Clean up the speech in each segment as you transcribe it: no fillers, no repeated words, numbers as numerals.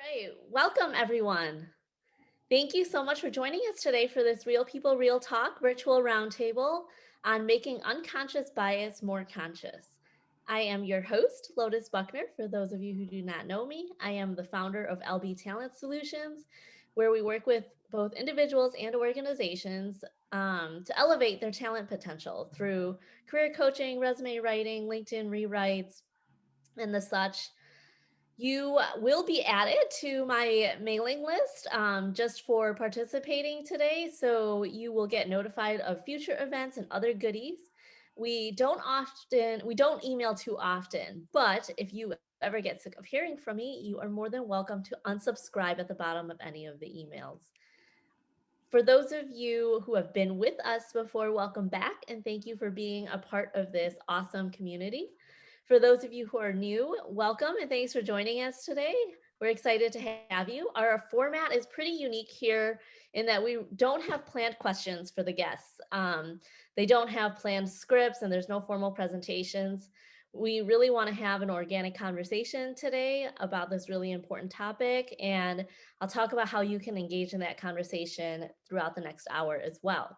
Right. Welcome, everyone. Thank you so much for joining us today for this Real People, Real Talk virtual roundtable on making unconscious bias more conscious. I am your host, Lotus Buckner. For those of you who do not know me, I am the founder of LB Talent Solutions, where we work with both individuals and organizations to elevate their talent potential through career coaching, resume writing, LinkedIn rewrites, and the such. You will be added to my mailing list just for participating today. So you will get notified of future events and other goodies. We don't email too often, but if you ever get sick of hearing from me, you are more than welcome to unsubscribe at the bottom of any of the emails. For those of you who have been with us before, welcome back and thank you for being a part of this awesome community. For those of you who are new, welcome and thanks for joining us today. We're excited to have you. Our format is pretty unique here in that we don't have planned questions for the guests. They don't have planned scripts and there's no formal presentations. We really want to have an organic conversation today about this really important topic, and I'll talk about how you can engage in that conversation throughout the next hour as well.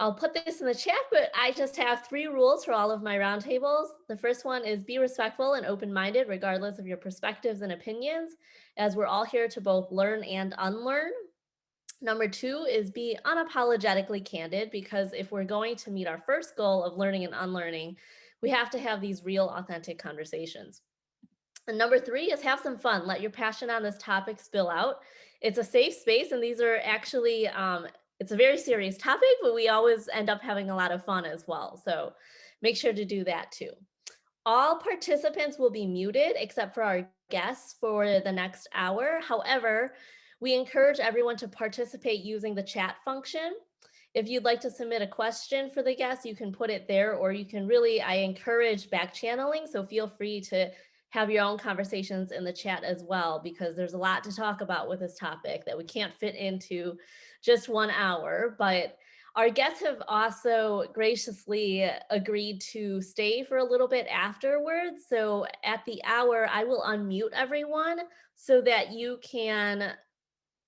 I'll put this in the chat, but I just have 3 rules for all of my roundtables. The first one is be respectful and open-minded regardless of your perspectives and opinions, as we're all here to both learn and unlearn. Number 2 is be unapologetically candid, because if we're going to meet our first goal of learning and unlearning, we have to have these real, authentic conversations. And number 3 is have some fun. Let your passion on this topic spill out. It's a safe space, and these are actually, it's a very serious topic, but we always end up having a lot of fun as well. So make sure to do that too. All participants will be muted except for our guests for the next hour. However, we encourage everyone to participate using the chat function. If you'd like to submit a question for the guests, you can put it there, or you can really, I encourage back channeling. So feel free to have your own conversations in the chat as well, because there's a lot to talk about with this topic that we can't fit into just 1 hour. But our guests have also graciously agreed to stay for a little bit afterwards. So at the hour, I will unmute everyone so that you can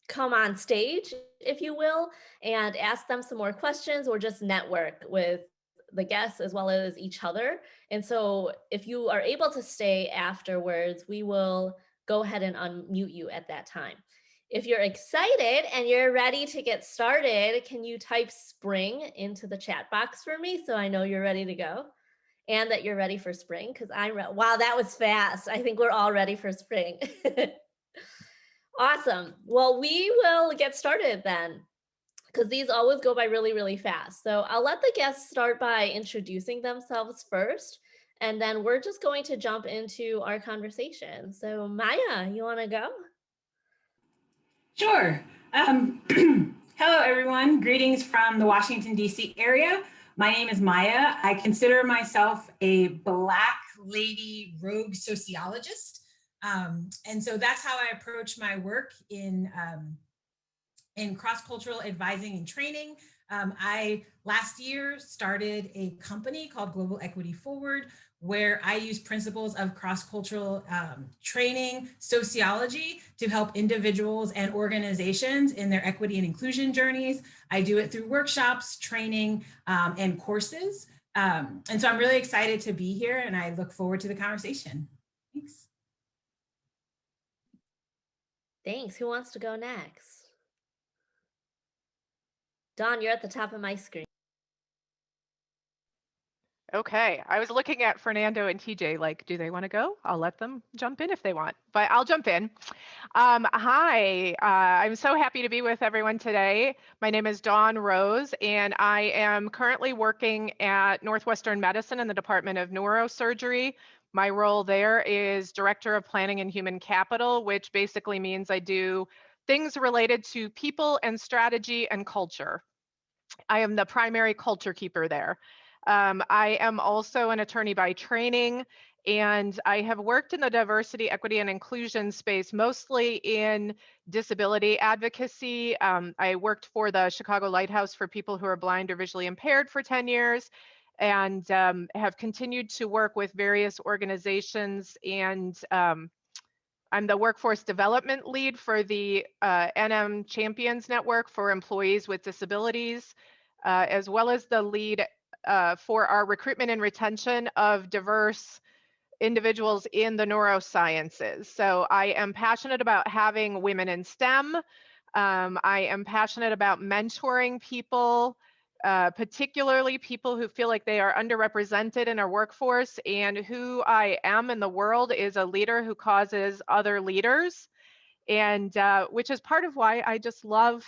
come on stage, if you will, and ask them some more questions or just network with the guests as well as each other. And so if you are able to stay afterwards, we will go ahead and unmute you at that time. If you're excited and you're ready to get started, can you type spring into the chat box for me so I know you're ready to go and that you're ready for spring? Because wow, that was fast. I think we're all ready for spring. Awesome. Well, we will get started then, because these always go by really, really fast. So I'll let the guests start by introducing themselves first, and then we're just going to jump into our conversation. So Maya, you want to go? Sure. Hello, everyone. Greetings from the Washington, D.C. area. My name is Maya. I consider myself a Black lady rogue sociologist. And so that's how I approach my work in cross-cultural advising and training. I last year started a company called Global Equity Forward, where I use principles of cross-cultural training sociology to help individuals and organizations in their equity and inclusion journeys. I do it through workshops, training, and courses. And so I'm really excited to be here, and I look forward to the conversation. Thanks. Thanks. Who wants to go next? Dawn, you're at the top of my screen. Okay, I was looking at Fernando and TJ, like, do they want to go? I'll let them jump in if they want, but I'll jump in. Hi, I'm so happy to be with everyone today. My name is Dawn Rose, and I am currently working at Northwestern Medicine in the Department of Neurosurgery. My role there is Director of Planning and Human Capital, which basically means I do things related to people and strategy and culture. I am the primary culture keeper there. I am also an attorney by training, and I have worked in the diversity, equity, and inclusion space, mostly in disability advocacy. I worked for the Chicago Lighthouse for people who are blind or visually impaired for 10 years, and have continued to work with various organizations and I'm the workforce development lead for the NM Champions Network for employees with disabilities, as well as the lead for our recruitment and retention of diverse individuals in the neurosciences. So I am passionate about having women in STEM. I am passionate about mentoring people, particularly people who feel like they are underrepresented in our workforce, and who I am in the world is a leader who causes other leaders, and which is part of why I just love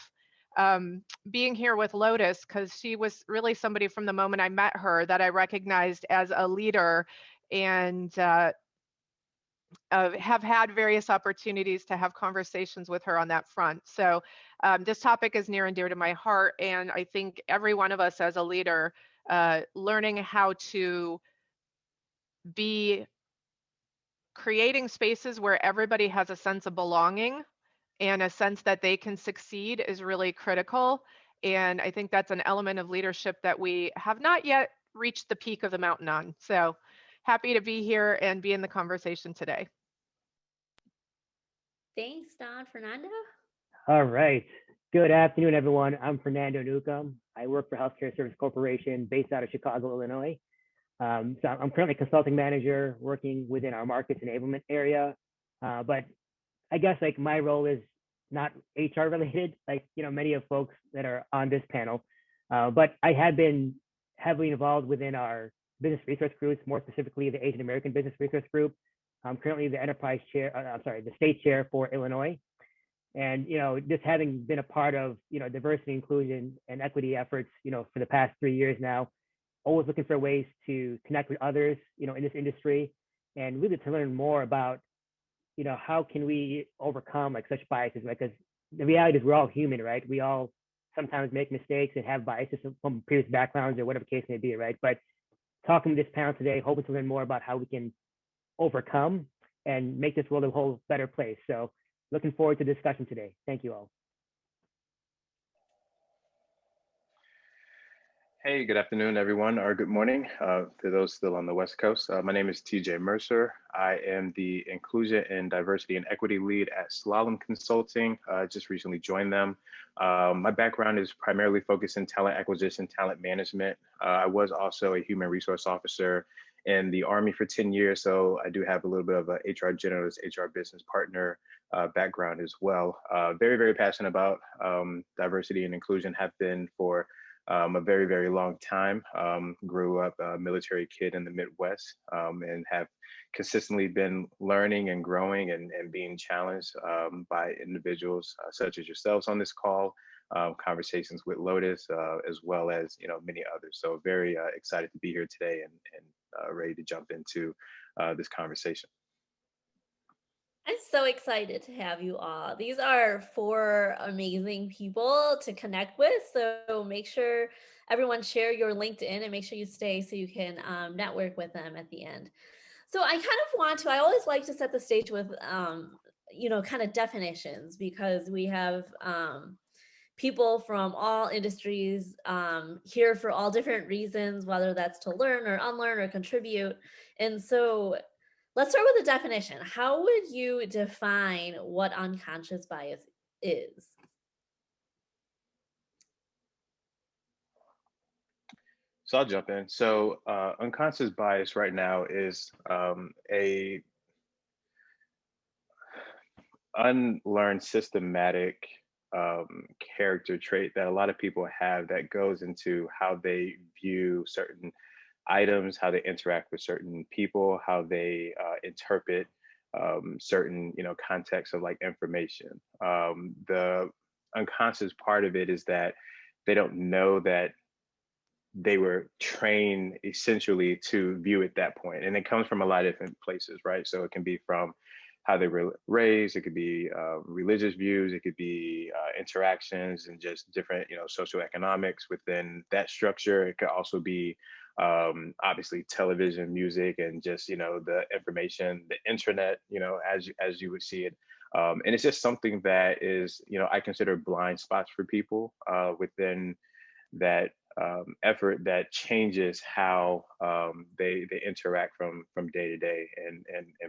being here with Lotus, because she was really somebody from the moment I met her that I recognized as a leader, and have had various opportunities to have conversations with her on that front. So this topic is near and dear to my heart, and I think every one of us as a leader, learning how to be creating spaces where everybody has a sense of belonging and a sense that they can succeed is really critical. And I think that's an element of leadership that we have not yet reached the peak of the mountain on. So happy to be here and be in the conversation today. Thanks, Don. Fernando? All right. Good afternoon, everyone. I'm Fernando Nucum. I work for Healthcare Service Corporation based out of Chicago, Illinois. So I'm currently consulting manager working within our markets enablement area. But I guess like my role is not HR related, like, many of folks that are on this panel. But I have been heavily involved within our business resource groups, more specifically the Asian American Business Resource Group. I'm currently the enterprise chair, the state chair for Illinois. And, just having been a part of, diversity, inclusion, and equity efforts, for the past 3 years now, always looking for ways to connect with others, in this industry, and really to learn more about, how can we overcome like such biases, right? Because the reality is we're all human, right? We all sometimes make mistakes and have biases from previous backgrounds or whatever case may be, right? But talking to this panel today, hoping to learn more about how we can overcome and make this world a whole better place. So looking forward to the discussion today. Thank you all. Hey, good afternoon, everyone, or good morning for those still on the West Coast. My name is TJ Mercer. I am the Inclusion and Diversity and Equity Lead at Slalom Consulting. I just recently joined them. My background is primarily focused in talent acquisition, talent management. I was also a human resource officer in the Army for 10 years, so I do have a little bit of a HR generalist, HR business partner background as well. Very, very passionate about diversity and inclusion, have been for a very, very long time. Grew up a military kid in the Midwest, and have consistently been learning and growing and being challenged by individuals such as yourselves on this call, conversations with Lotus, as well as many others. So very excited to be here today and ready to jump into this conversation. I'm so excited to have you all. These are 4 amazing people to connect with. So make sure everyone share your LinkedIn and make sure you stay so you can network with them at the end. So I I always like to set the stage with, kind of definitions, because we have people from all industries here for all different reasons, whether that's to learn or unlearn or contribute. And so let's start with a definition. How would you define what unconscious bias is? So I'll jump in. So unconscious bias right now is a unlearned systematic character trait that a lot of people have that goes into how they view certain items, how they interact with certain people, how they interpret certain contexts of like information. The unconscious part of it is that they don't know that they were trained essentially to view it that point, and it comes from a lot of different places, right? So it can be from how they were raised, it could be religious views, it could be interactions and just different socioeconomics within that structure. It could also be obviously television, music, and just the information, the internet, as you would see it. And it's just something that is I consider blind spots for people within that effort that changes how they interact from day to day and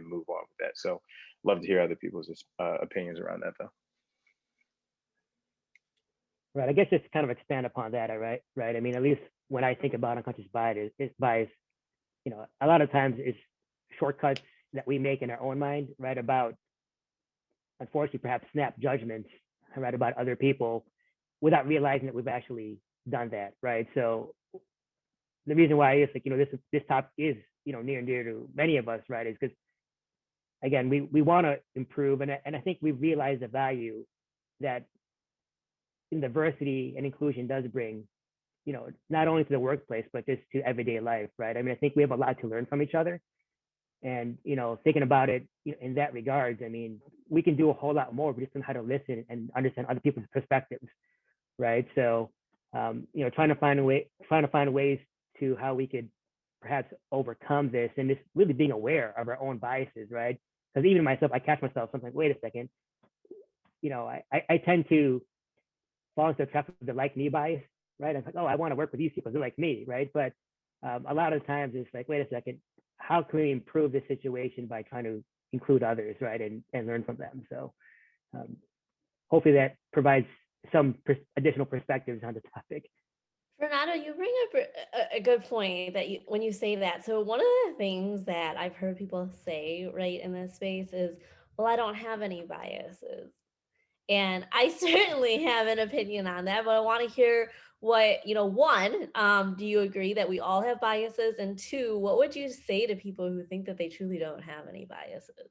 move on with that. So love to hear other people's opinions around that though. Right. I guess just to kind of expand upon that, right? I mean, at least when I think about unconscious bias, you know, a lot of times it's shortcuts that we make in our own mind, right? About, unfortunately, perhaps snap judgments, right, about other people without realizing that we've actually done that, right? So the reason why is, like, you know, this topic is, you know, near and dear to many of us, right? Is because, again, we want to improve, and I think we realize the value that diversity and inclusion does bring, you know, not only to the workplace, but just to everyday life, right? I mean, I think we have a lot to learn from each other. And, you know, thinking about it in that regards, I mean, we can do a whole lot more just on how to listen and understand other people's perspectives, right? So, you know, trying to find ways to how we could perhaps overcome this, and just really being aware of our own biases, right? Because even myself, I catch myself sometimes, wait a second, you know, I tend to fall into the trap of the like me bias, right? I'm like, oh, I want to work with these people, they're like me, right? But a lot of times it's like, wait a second, how can we improve this situation by trying to include others, right? And learn from them. So hopefully that provides some additional perspectives on the topic. Fernando, you bring up a good point that when you say that. So one of the things that I've heard people say, right, in this space is, well, I don't have any biases. And I certainly have an opinion on that, but I want to hear what, you know, one, do you agree that we all have biases? And two, what would you say to people who think that they truly don't have any biases?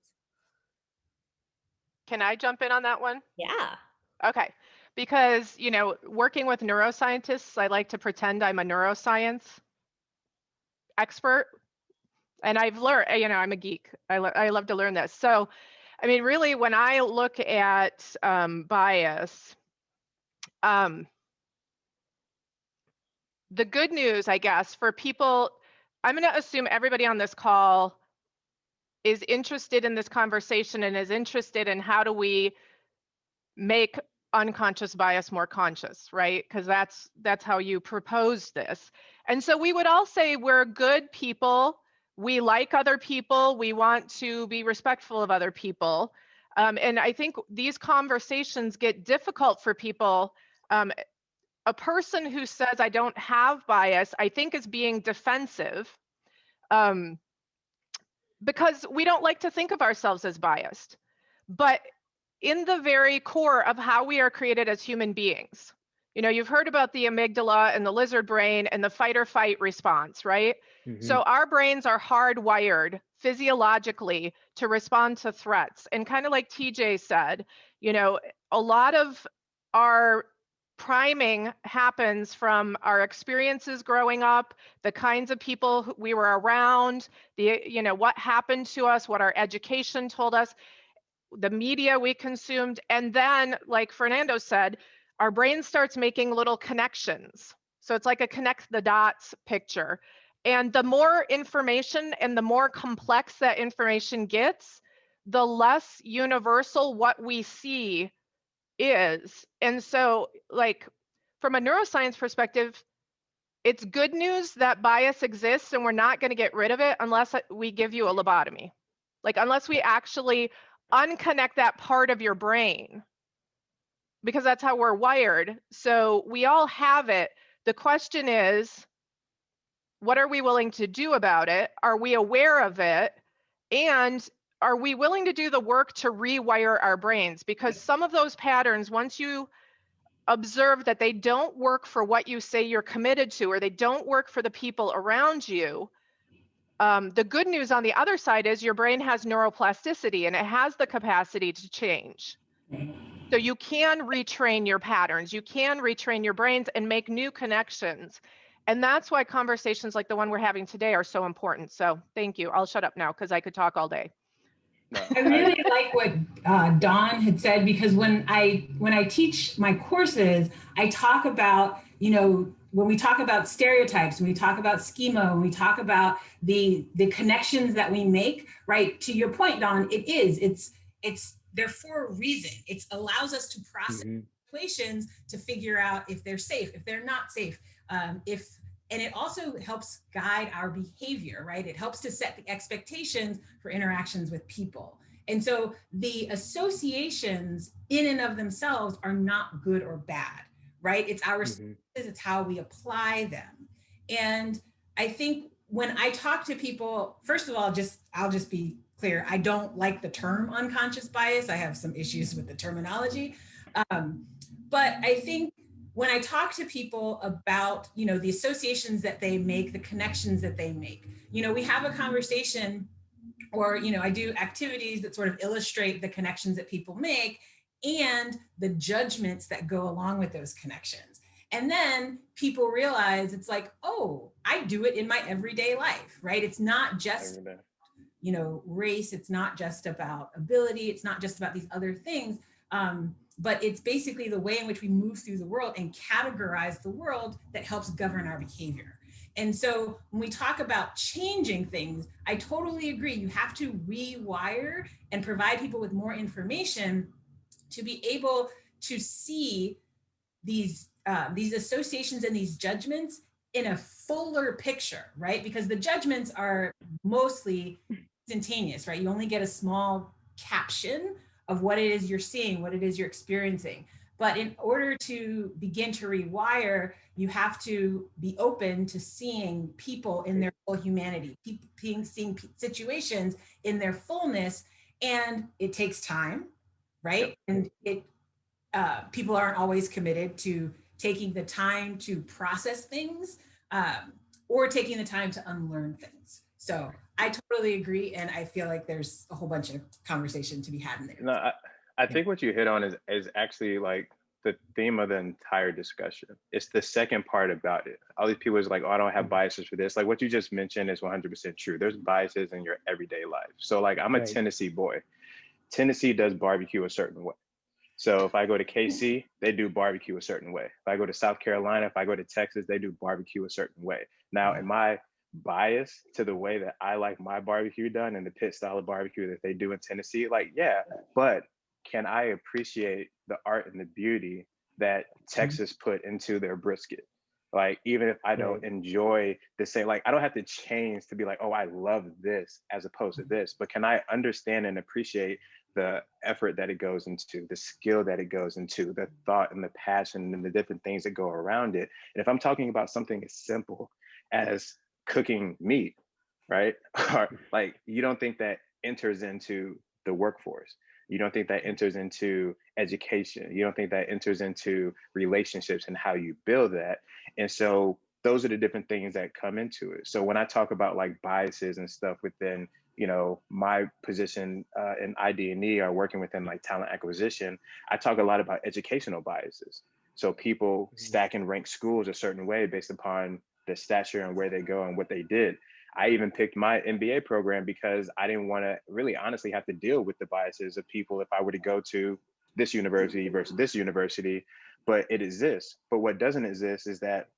Can I jump in on that one? Yeah. Okay. Because, you know, working with neuroscientists, I like to pretend I'm a neuroscience expert. And I've learned, you know, I'm a geek. I love to learn this. So, I mean, really, when I look at bias, the good news, I guess, for people, I'm going to assume everybody on this call is interested in this conversation and is interested in how do we make unconscious bias more conscious, right? Because that's how you propose this. And so we would all say we're good people. We like other people. We want to be respectful of other people. And I think these conversations get difficult for people. A person who says, I don't have bias, I think is being defensive because we don't like to think of ourselves as biased. But in the very core of how we are created as human beings, you know, you've heard about the amygdala and the lizard brain and the fight or fight response, right? Mm-hmm. So our brains are hardwired physiologically to respond to threats. And kind of like TJ said, you know, a lot of our priming happens from our experiences growing up, the kinds of people we were around, you know, what happened to us, what our education told us, the media we consumed. And then, like Fernando said, our brain starts making little connections. So it's like a connect the dots picture. And the more information and the more complex that information gets, the less universal what we see is. And so, like, from a neuroscience perspective, it's good news that bias exists and we're not going to get rid of it unless we give you a lobotomy. Like, unless we actually unconnect that part of your brain, because that's how we're wired. So we all have it. The question is, what are we willing to do about it? Are we aware of it? And are we willing to do the work to rewire our brains? Because some of those patterns, once you observe that they don't work for what you say you're committed to, or they don't work for the people around you, the good news on the other side is your brain has neuroplasticity and it has the capacity to change. So you can retrain your patterns, you can retrain your brains and make new connections. And that's why conversations like the one we're having today are so important. So thank you. I'll shut up now because I could talk all day. I really like what Dawn had said, because when I teach my courses, I talk about, you know, when we talk about stereotypes, when we talk about schema, when we talk about the connections that we make, right? To your point, Dawn, it's they're for a reason. It allows us to process situations to figure out if they're safe, if they're not safe. And it also helps guide our behavior, right? It helps to set the expectations for interactions with people. And so the associations in and of themselves are not good or bad, right? It's our it's how we apply them. And I think when I talk to people, first of all, I'll just be clear, I don't like the term unconscious bias. I have some issues with the terminology. But I think when I talk to people about, the associations that they make, the connections that they make, we have a conversation, or, I do activities that sort of illustrate the connections that people make and the judgments that go along with those connections. And then people realize it's like, oh, I do it in my everyday life, right? It's not just, race. It's not just about ability. It's not just about these other things. But it's basically the way in which we move through the world and categorize the world that helps govern our behavior. And so when we talk about changing things, I totally agree. You have to rewire and provide people with more information to be able to see these associations and these judgments in a fuller picture, right? Because the judgments are mostly instantaneous, right? You only get a small caption of what it is you're seeing, what it is you're experiencing. But in order to begin to rewire, you have to be open to seeing people in their full humanity, seeing situations in their fullness. And it takes time, right? And people aren't always committed to taking the time to process things or taking the time to unlearn things. So I totally agree. And I feel like there's a whole bunch of conversation to be had in there. No, I think what you hit on is actually like the theme of the entire discussion. It's the second part about it. All these people is like, oh, I don't have biases for this. Like what you just mentioned is 100% true. There's biases in your everyday life. So like I'm a Tennessee boy. Tennessee does barbecue a certain way. So if I go to KC, they do barbecue a certain way. If I go to South Carolina, if I go to Texas, they do barbecue a certain way. Now, am I biased to the way that I like my barbecue done and the pit style of barbecue that they do in Tennessee? Like, yeah, but can I appreciate the art and the beauty that Texas put into their brisket? Like, even if I don't enjoy the same, like, I don't have to change to be like, oh, I love this as opposed to this, but can I understand and appreciate the effort that it goes into, the skill that it goes into, the thought and the passion and the different things that go around it? And if I'm talking about something as simple as cooking meat, right? Or like, you don't think that enters into the workforce. You don't think that enters into education. You don't think that enters into relationships and how you build that. And so those are the different things that come into it. So when I talk about like biases and stuff within, my position in ID&E or working within like talent acquisition, I talk a lot about educational biases. So people stack and rank schools a certain way based upon the stature and where they go and what they did. I even picked my MBA program because I didn't want to really honestly have to deal with the biases of people if I were to go to this university versus this university, but it exists. But what doesn't exist is that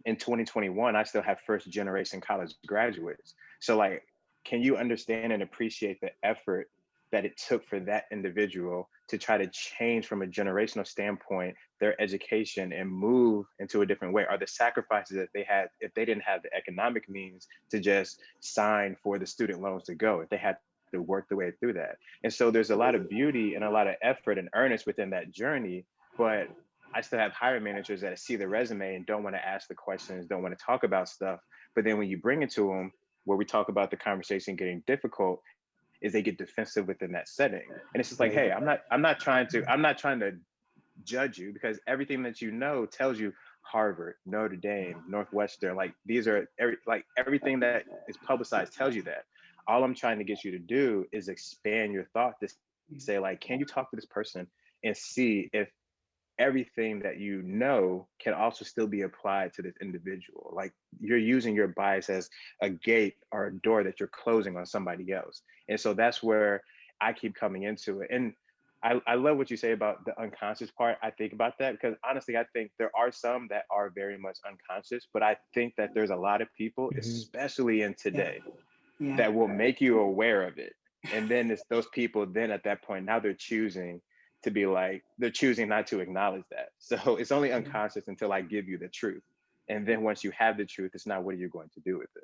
in 2021, I still have first generation college graduates. So like, can you understand and appreciate the effort that it took for that individual to try to change from a generational standpoint their education and move into a different way? Are the sacrifices that they had if they didn't have the economic means to just sign for the student loans to go, if they had to work their way through that? And so there's a lot of beauty and a lot of effort and earnest within that journey, but I still have hiring managers that see the resume and don't want to ask the questions, don't want to talk about stuff. But then when you bring it to them, where we talk about the conversation getting difficult, is they get defensive within that setting. And it's just like, hey, I'm not trying to judge you, because everything that you know tells you Harvard, Notre Dame, Northwestern, like these are everything that is publicized tells you that. All I'm trying to get you to do is expand your thought to say, like, can you talk to this person and see if everything that you know can also still be applied to this individual? Like, you're using your bias as a gate or a door that you're closing on somebody else. And so that's where I keep coming into it. And I love what you say about the unconscious part. I think about that because honestly, I think there are some that are very much unconscious, but I think that there's a lot of people, especially in today, that will make you aware of it. And then it's those people, then at that point, now they're choosing not to acknowledge that. So it's only unconscious until I give you the truth. And then once you have the truth, it's not what are you going to do with it.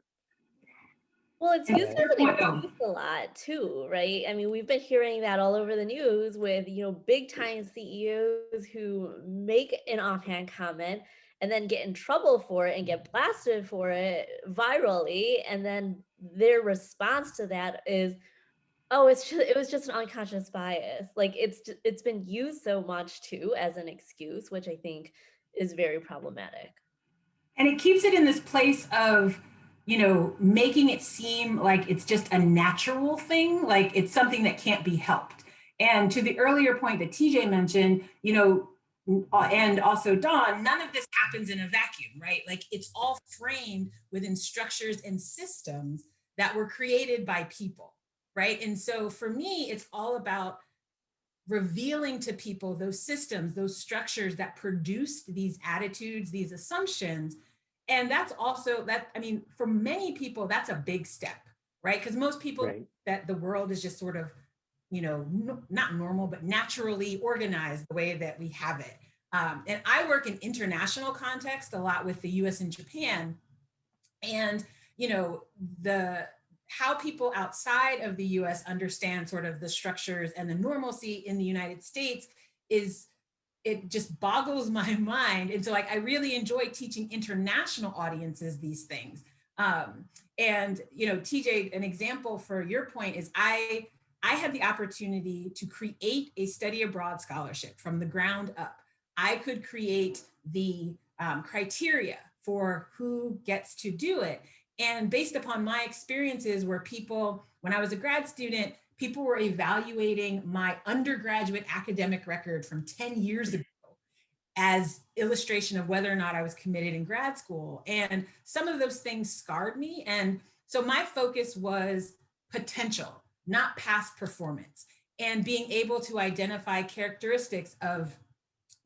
Well, it's used as an Oh. excuse a lot too, right? I mean, we've been hearing that all over the news with, big time CEOs who make an offhand comment and then get in trouble for it and get blasted for it virally. And then their response to that is, oh, it was just an unconscious bias. Like it's been used so much too as an excuse, which I think is very problematic. And it keeps it in this place of, making it seem like it's just a natural thing, like it's something that can't be helped. And to the earlier point that TJ mentioned, and also Dawn, none of this happens in a vacuum, right? Like it's all framed within structures and systems that were created by people, right? And so for me, it's all about revealing to people those systems, those structures that produced these attitudes, these assumptions. And that's also for many people, that's a big step, right? Because most people Right. that the world is just sort of, not normal, but naturally organized the way that we have it. And I work in international context a lot with the US and Japan. And, how people outside of the US understand sort of the structures and the normalcy in the United States it just boggles my mind. And so I really enjoy teaching international audiences these things. And, TJ, an example for your point is I had the opportunity to create a study abroad scholarship from the ground up. I could create the criteria for who gets to do it. And based upon my experiences where when I was a grad student, people were evaluating my undergraduate academic record from 10 years ago as illustration of whether or not I was committed in grad school. And some of those things scarred me. And so my focus was potential, not past performance, and being able to identify characteristics of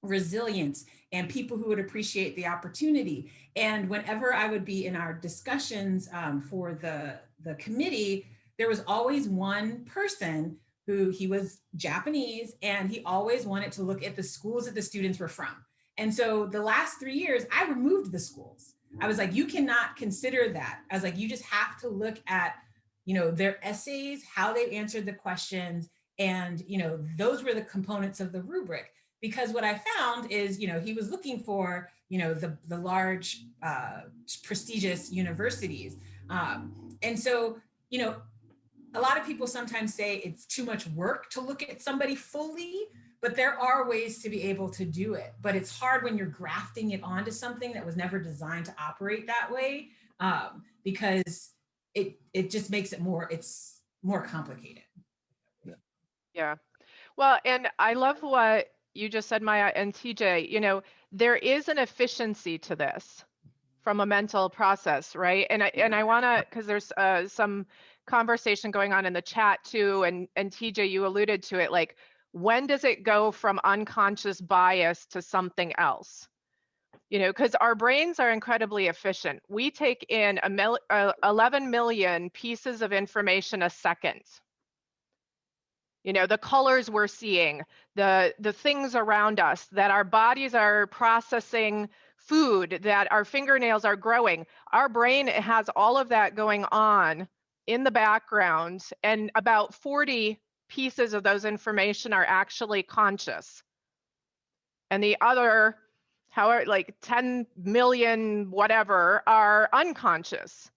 resilience and people who would appreciate the opportunity. And whenever I would be in our discussions for the committee, there was always one person who he was Japanese, and he always wanted to look at the schools that the students were from. And so the last 3 years, I removed the schools. I was like, you cannot consider that. I was like, you just have to look at, their essays, how they answered the questions. And, those were the components of the rubric. Because what I found is, he was looking for, the large, prestigious universities. And so, a lot of people sometimes say it's too much work to look at somebody fully, but there are ways to be able to do it. But it's hard when you're grafting it onto something that was never designed to operate that way, because it just makes it it's more complicated. Yeah. Well, and I love what you just said, Maya and TJ. There is an efficiency to this from a mental process, right? And I want to, because there's some conversation going on in the chat too, and TJ, you alluded to it, like, when does it go from unconscious bias to something else? Because our brains are incredibly efficient. We take in 11 million pieces of information a second. The colors we're seeing, the things around us, that our bodies are processing food, that our fingernails are growing. Our brain has all of that going on in the background, and about 40 pieces of those information are actually conscious. And the other, however, like 10 million whatever, are unconscious.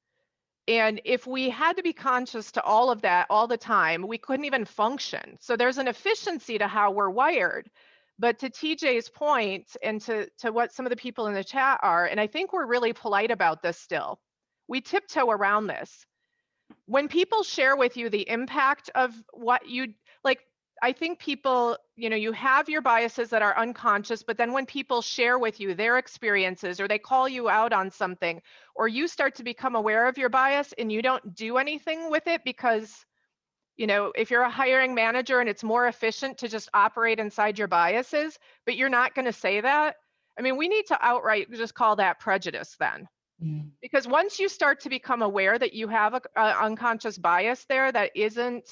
And if we had to be conscious to all of that all the time, we couldn't even function. So there's an efficiency to how we're wired. But to TJ's point, and to what some of the people in the chat are, and I think we're really polite about this still, we tiptoe around this. When people share with you the impact of what you, like, I think people, you have your biases that are unconscious, but then when people share with you their experiences, or they call you out on something, or you start to become aware of your bias and you don't do anything with it because, if you're a hiring manager and it's more efficient to just operate inside your biases, but you're not going to say that, we need to outright just call that prejudice then. Because once you start to become aware that you have an unconscious bias there that isn't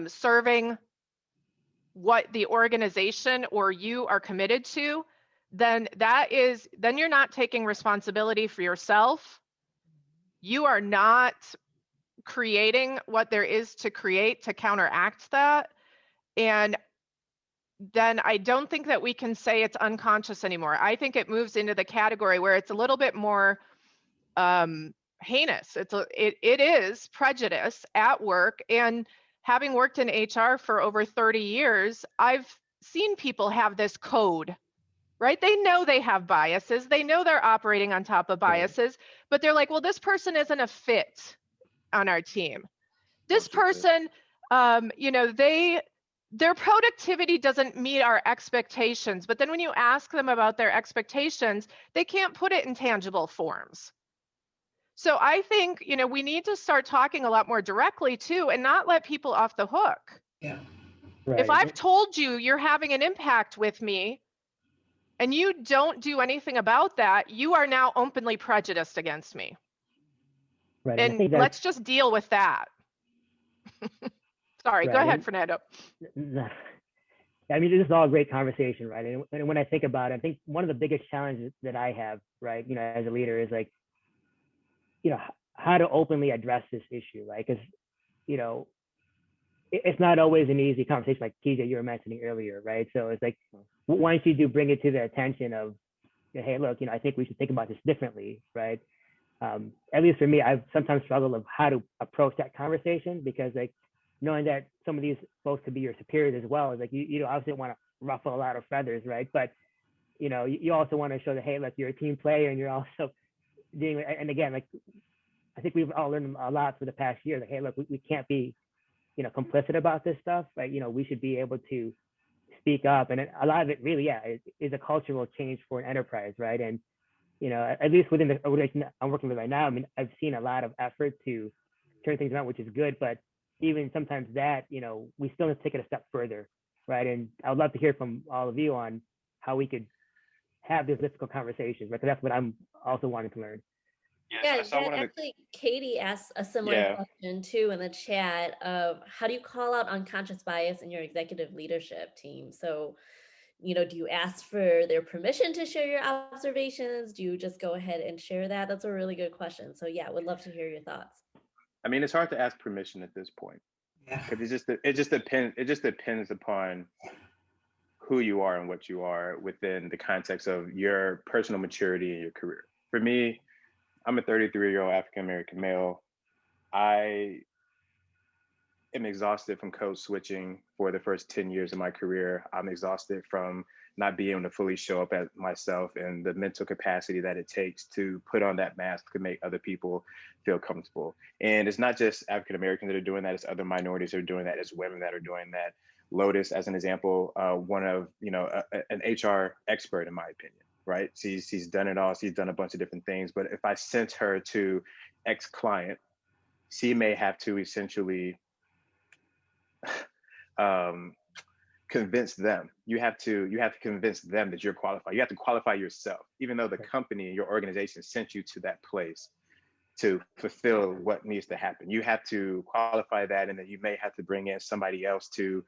serving what the organization or you are committed to, then then you're not taking responsibility for yourself. You are not creating what there is to create to counteract that. And then I don't think that we can say it's unconscious anymore. I think it moves into the category where it's a little bit more heinous. It is prejudice at work. And having worked in HR for over 30 years, I've seen people have this code, right? They know they have biases. They know they're operating on top of biases, but they're like, well, this person isn't a fit on our team. This person, their productivity doesn't meet our expectations. But then when you ask them about their expectations, they can't put it in tangible forms. So I think, we need to start talking a lot more directly too, and not let people off the hook. Yeah. Right. If I've told you you're having an impact with me and you don't do anything about that, you are now openly prejudiced against me. Right. And let's just deal with that. Sorry, go ahead, Fernando. I mean, this is all a great conversation, right? And when I think about it, I think one of the biggest challenges that I have, right, as a leader is like, how to openly address this issue, right? Because, it's not always an easy conversation, like TJ, you were mentioning earlier, right? So it's like, once you do bring it to the attention of, hey, look, I think we should think about this differently, right? At least for me, I've sometimes struggled of how to approach that conversation, because like knowing that some of these folks could be your superiors as well is like, you obviously don't want to ruffle a lot of feathers, right? But, you also want to show that, hey, look, you're a team player and you're also doing, and again, like, I think we've all learned a lot for the past year, like, hey, look, we can't be, complicit about this stuff, right? We should be able to speak up. And a lot of it really, is a cultural change for an enterprise, right? And, at least within the organization I'm working with right now, I mean, I've seen a lot of effort to turn things around, which is good. But even sometimes that, we still have to take it a step further, right? And I would love to hear from all of you on how we could have these difficult conversations, right? Because that's what I'm also wanting to learn. Yeah, actually, Katie asked a similar question too in the chat of how do you call out unconscious bias in your executive leadership team? So, do you ask for their permission to share your observations? Do you just go ahead and share that? That's a really good question. So yeah, would love to hear your thoughts. I mean, it's hard to ask permission at this point, because it just depends upon who you are and what you are within the context of your personal maturity and your career. For me, I'm a 33-year-old African-American male. I am exhausted from code switching for the first 10 years of my career. I'm exhausted from not being able to fully show up as myself and the mental capacity that it takes to put on that mask to make other people feel comfortable. And it's not just African-Americans that are doing that, it's other minorities that are doing that, it's women that are doing that. Lotus, as an example, one of, an HR expert, in my opinion, right? She's done it all. She's done a bunch of different things. But if I sent her to X client, she may have to essentially convince them. You have to convince them that you're qualified. You have to qualify yourself, even though the company and your organization sent you to that place to fulfill what needs to happen. You have to qualify that, and then you may have to bring in somebody else to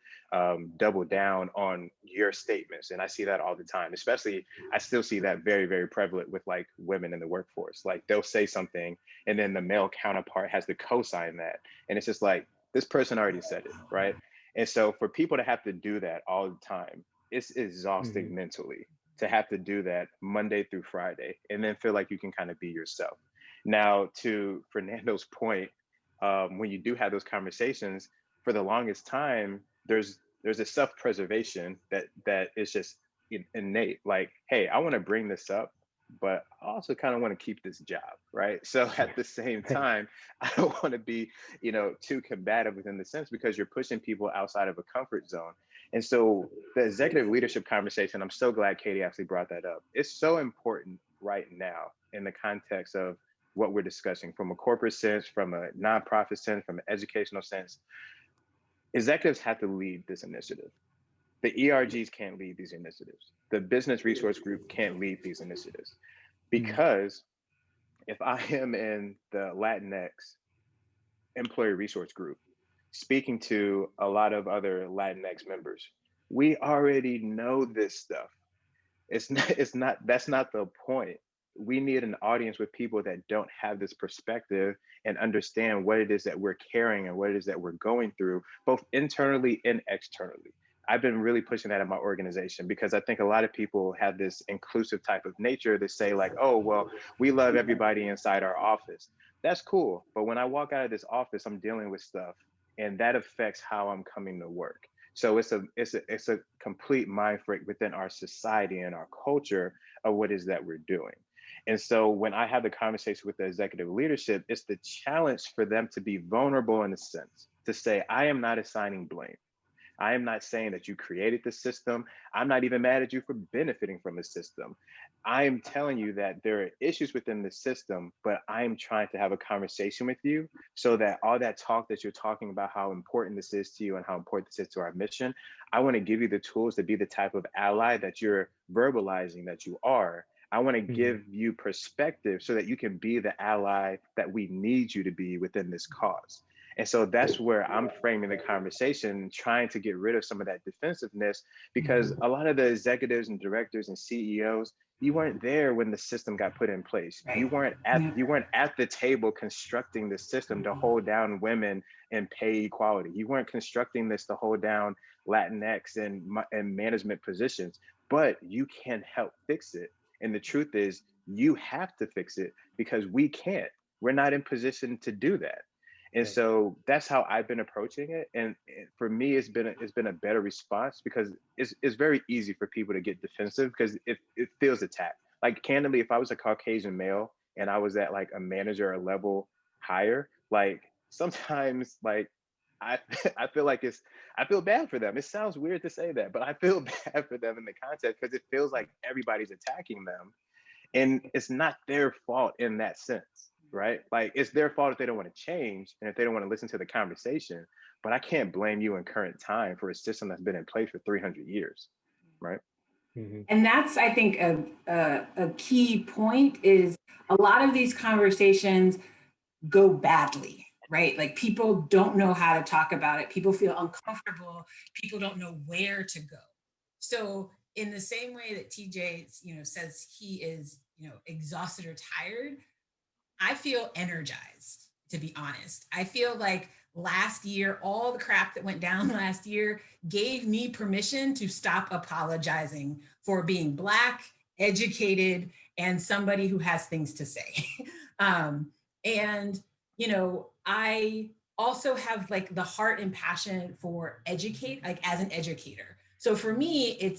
double down on your statements. And I see that all the time, especially I still see that very, very prevalent with like women in the workforce. Like they'll say something and then the male counterpart has to co-sign that. And it's just like, this person already said it, right? And so for people to have to do that all the time, it's exhausting mentally to have to do that Monday through Friday and then feel like you can kind of be yourself. Now, to Fernando's point, when you do have those conversations, for the longest time, there's a self-preservation that is just innate. Like, hey, I want to bring this up, but I also kind of want to keep this job, right? So at the same time, I don't want to be, too combative within the sense, because you're pushing people outside of a comfort zone. And so the executive leadership conversation, I'm so glad Katie actually brought that up. It's so important right now in the context of what we're discussing, from a corporate sense, from a nonprofit sense, from an educational sense. Executives have to lead this initiative. The ERGs can't lead these initiatives. The business resource group can't lead these initiatives. Because if I am in the Latinx employee resource group, speaking to a lot of other Latinx members, we already know this stuff. That's not the point. We need an audience with people that don't have this perspective and understand what it is that we're carrying and what it is that we're going through, both internally and externally. I've been really pushing that in my organization because I think a lot of people have this inclusive type of nature that say like, oh, well, we love everybody inside our office. That's cool. But when I walk out of this office, I'm dealing with stuff and that affects how I'm coming to work. So it's a complete mind freak within our society and our culture of what is that we're doing. And so when I have the conversation with the executive leadership, it's the challenge for them to be vulnerable in a sense, to say, I am not assigning blame. I am not saying that you created the system. I'm not even mad at you for benefiting from the system. I am telling you that there are issues within the system, but I am trying to have a conversation with you so that all that talk that you're talking about, how important this is to you and how important this is to our mission, I want to give you the tools to be the type of ally that you're verbalizing that you are. I want to give you perspective so that you can be the ally that we need you to be within this cause. And so that's where I'm framing the conversation, trying to get rid of some of that defensiveness, because a lot of the executives and directors and CEOs, you weren't there when the system got put in place. Right. You weren't at the table constructing the system to hold down women and pay equality. You weren't constructing this to hold down Latinx and management positions, but you can help fix it. And the truth is, you have to fix it because we can't. We're not in position to do that. And so that's how I've been approaching it. And for me, it's been a better response because it's very easy for people to get defensive because it feels attacked. Like candidly, if I was a Caucasian male and I was at like a manager or level higher, like sometimes like I I feel bad for them. It sounds weird to say that, but I feel bad for them in the context because it feels like everybody's attacking them. And it's not their fault in that sense, right? Like it's their fault if they don't want to change and if they don't want to listen to the conversation. But I can't blame you in current time for a system that's been in place for 300 years, right? And that's, I think, a key point is a lot of these conversations go badly, right? Like people don't know how to talk about it. People feel uncomfortable. People don't know where to go. So in the same way that TJ, says he is, exhausted or tired, I feel energized, to be honest. I feel like last year, all the crap that went down last year gave me permission to stop apologizing for being Black, educated, and somebody who has things to say. And, I also have like the heart and passion for educate, like as an educator. So for me,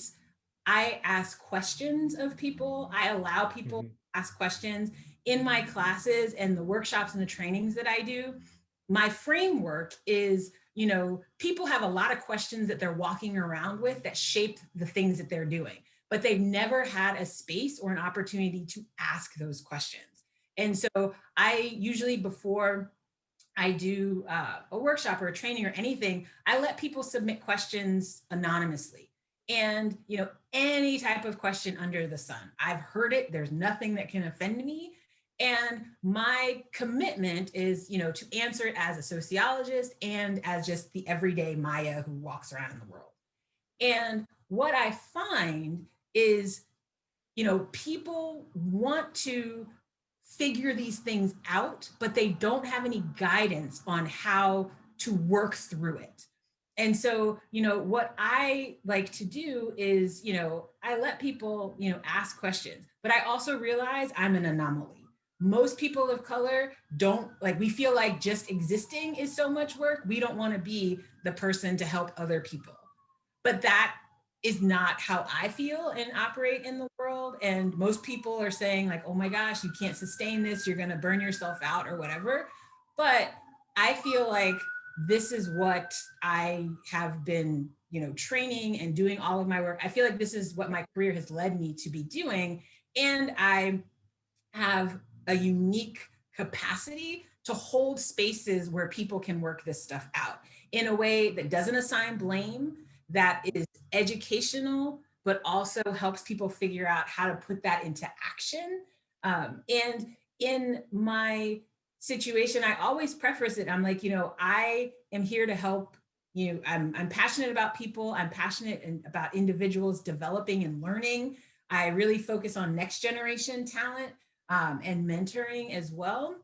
I ask questions of people. I allow people to ask questions in my classes and the workshops and the trainings that I do. My framework is, people have a lot of questions that they're walking around with that shape the things that they're doing, but they've never had a space or an opportunity to ask those questions. And so I usually, before I do a workshop or a training or anything, I let people submit questions anonymously. And, any type of question under the sun. I've heard it. There's nothing that can offend me. And my commitment is, to answer it as a sociologist and as just the everyday Maya who walks around in the world. And what I find is, people want to figure these things out, but they don't have any guidance on how to work through it. And so, what I like to do is, I let people, ask questions, but I also realize I'm an anomaly. Most people of color don't we feel like just existing is so much work. We don't want to be the person to help other people. But that is not how I feel and operate in the world. And most people are saying like, oh my gosh, you can't sustain this. You're going to burn yourself out or whatever. But I feel like this is what I have been, training and doing all of my work. I feel like this is what my career has led me to be doing. And I have a unique capacity to hold spaces where people can work this stuff out in a way that doesn't assign blame, that is educational, but also helps people figure out how to put that into action. And in my situation, I always preface it. I'm like, I am here to help you. I'm passionate about people. I'm passionate about individuals developing and learning. I really focus on next generation talent and mentoring as well.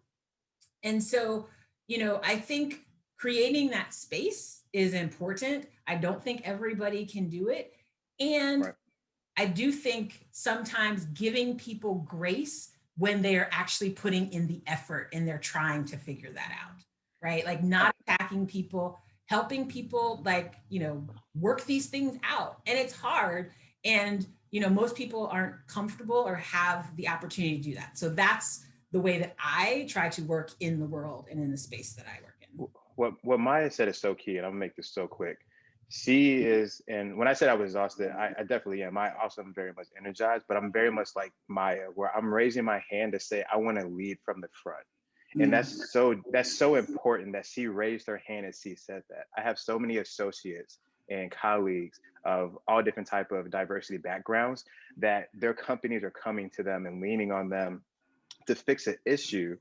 And so, I think creating that space is important. I don't think everybody can do it. And Right. I do think sometimes giving people grace when they're actually putting in the effort and they're trying to figure that out, right? Like not attacking people, helping people, like, work these things out. And it's hard. And, most people aren't comfortable or have the opportunity to do that. So that's the way that I try to work in the world and in the space that I work in. What Maya said is so key, and I'm gonna make this so quick. She is, and when I said I was exhausted, I definitely am. I also am very much energized, but I'm very much like Maya, where I'm raising my hand to say I want to lead from the front. And that's so important that she raised her hand and she said that. I have so many associates and colleagues of all different type of diversity backgrounds that their companies are coming to them and leaning on them to fix an issue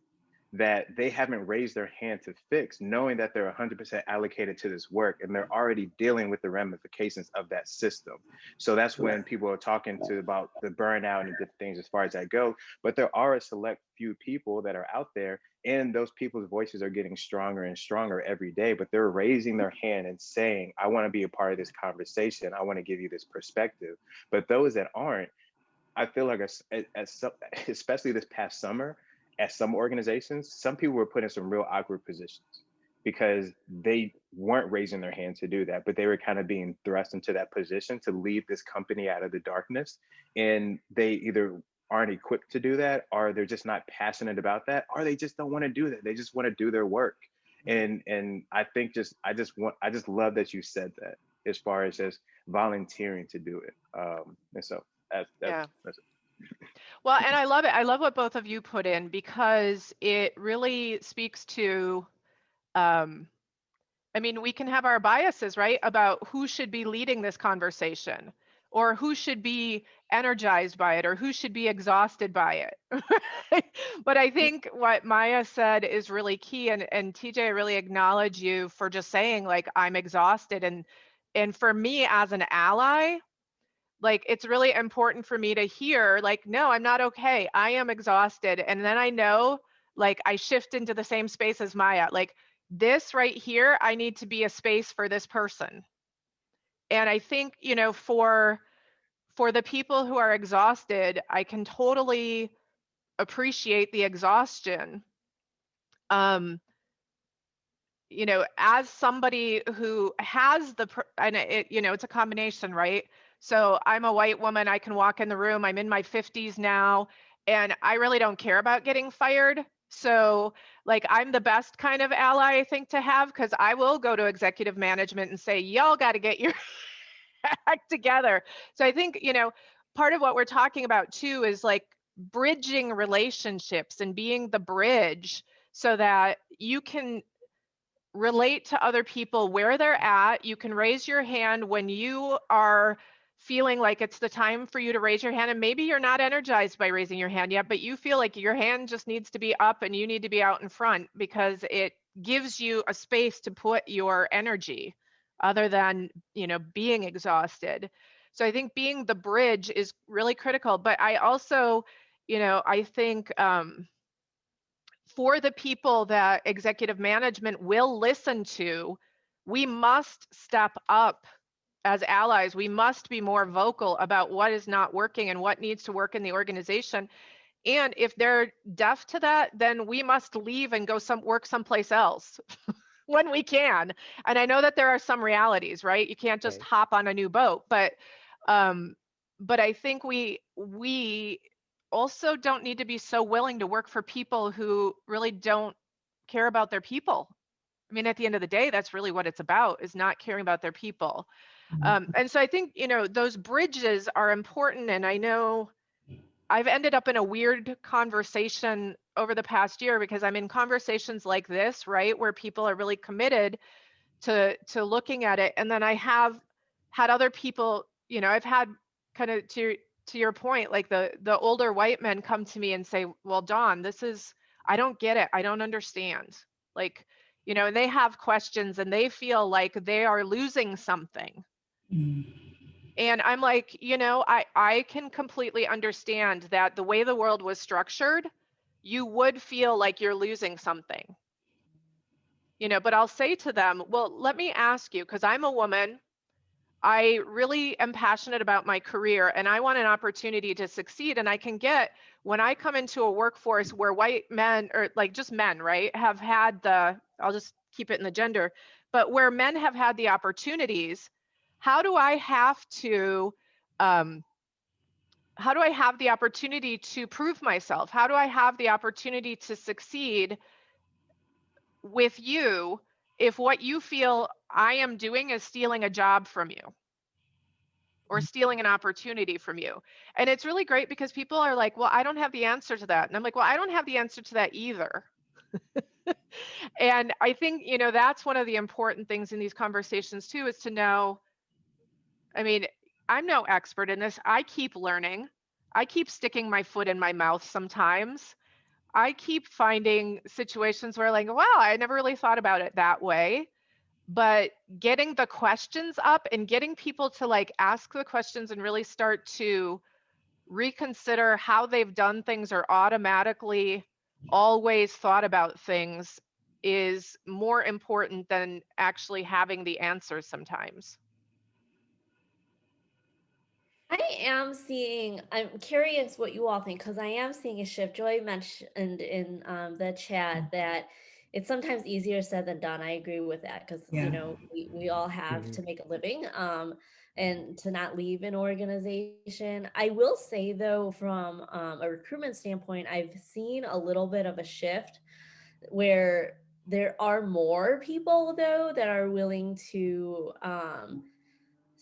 that they haven't raised their hand to fix, knowing that they're 100% allocated to this work and they're already dealing with the ramifications of that system. So that's when people are talking to about the burnout and different things as far as that go. But there are a select few people that are out there, and those people's voices are getting stronger and stronger every day, but they're raising their hand and saying, I want to be a part of this conversation. I want to give you this perspective. But those that aren't, I feel like, especially this past summer, at some organizations, some people were put in some real awkward positions because they weren't raising their hand to do that, but they were kind of being thrust into that position to lead this company out of the darkness. And they either aren't equipped to do that, or they're just not passionate about that, or they just don't want to do that. They just want to do their work. And I think I just love that you said that as far as just volunteering to do it. And so that's it. Well, and I love it. I love what both of you put in, because it really speaks to, we can have our biases, right, about who should be leading this conversation, or who should be energized by it, or who should be exhausted by it. But I think what Maya said is really key. And TJ, I really acknowledge you for just saying, like, I'm exhausted. And for me as an ally, like, it's really important for me to hear, like, no, I'm not okay. I am exhausted. And then I know, like, I shift into the same space as Maya. Like, this right here, I need to be a space for this person. And I think, for the people who are exhausted, I can totally appreciate the exhaustion. As somebody who has and it's a combination, right? So I'm a white woman, I can walk in the room, I'm in my 50s now, and I really don't care about getting fired. So, like, I'm the best kind of ally, I think, to have, because I will go to executive management and say, y'all got to get your act together. So I think, part of what we're talking about too is, like, bridging relationships and being the bridge so that you can relate to other people where they're at. You can raise your hand when you are feeling like it's the time for you to raise your hand, and maybe you're not energized by raising your hand yet, but you feel like your hand just needs to be up and you need to be out in front, because it gives you a space to put your energy other than, being exhausted. So I think being the bridge is really critical. But I also, I think for the people that executive management will listen to, we must step up as allies. We must be more vocal about what is not working and what needs to work in the organization. And if they're deaf to that, then we must leave and go work someplace else when we can. And I know that there are some realities, right? You can't just hop on a new boat, but I think we also don't need to be so willing to work for people who really don't care about their people. I mean, at the end of the day, that's really what it's about, is not caring about their people. And so I think, those bridges are important. And I know I've ended up in a weird conversation over the past year, because I'm in conversations like this, right, where people are really committed to looking at it. And then I have had other people, I've had kind of, to your point, like the older white men come to me and say, well, Dawn, I don't get it. I don't understand. Like, and they have questions and they feel like they are losing something. And I'm like, I can completely understand that the way the world was structured, you would feel like you're losing something, but I'll say to them, well, let me ask you, because I'm a woman, I really am passionate about my career and I want an opportunity to succeed. And I can get, when I come into a workforce where white men, or like just men, right, have had I'll just keep it in the gender, but where men have had the opportunities, how do I have to, how do I have the opportunity to prove myself? How do I have the opportunity to succeed with you if what you feel I am doing is stealing a job from you or stealing an opportunity from you? And it's really great because people are like, well, I don't have the answer to that. And I'm like, well, I don't have the answer to that either. And I think, that's one of the important things in these conversations too, is to know, I mean, I'm no expert in this. I keep learning. I keep sticking my foot in my mouth sometimes. I keep finding situations where like, wow, I never really thought about it that way. But getting the questions up and getting people to like ask the questions and really start to reconsider how they've done things or automatically always thought about things is more important than actually having the answers sometimes. I'm curious what you all think, because I am seeing a shift. Joy mentioned in the chat that it's sometimes easier said than done. I agree with that, because, Yeah. we all have to make a living, and to not leave an organization. I will say, though, from a recruitment standpoint, I've seen a little bit of a shift where there are more people, though, that are willing to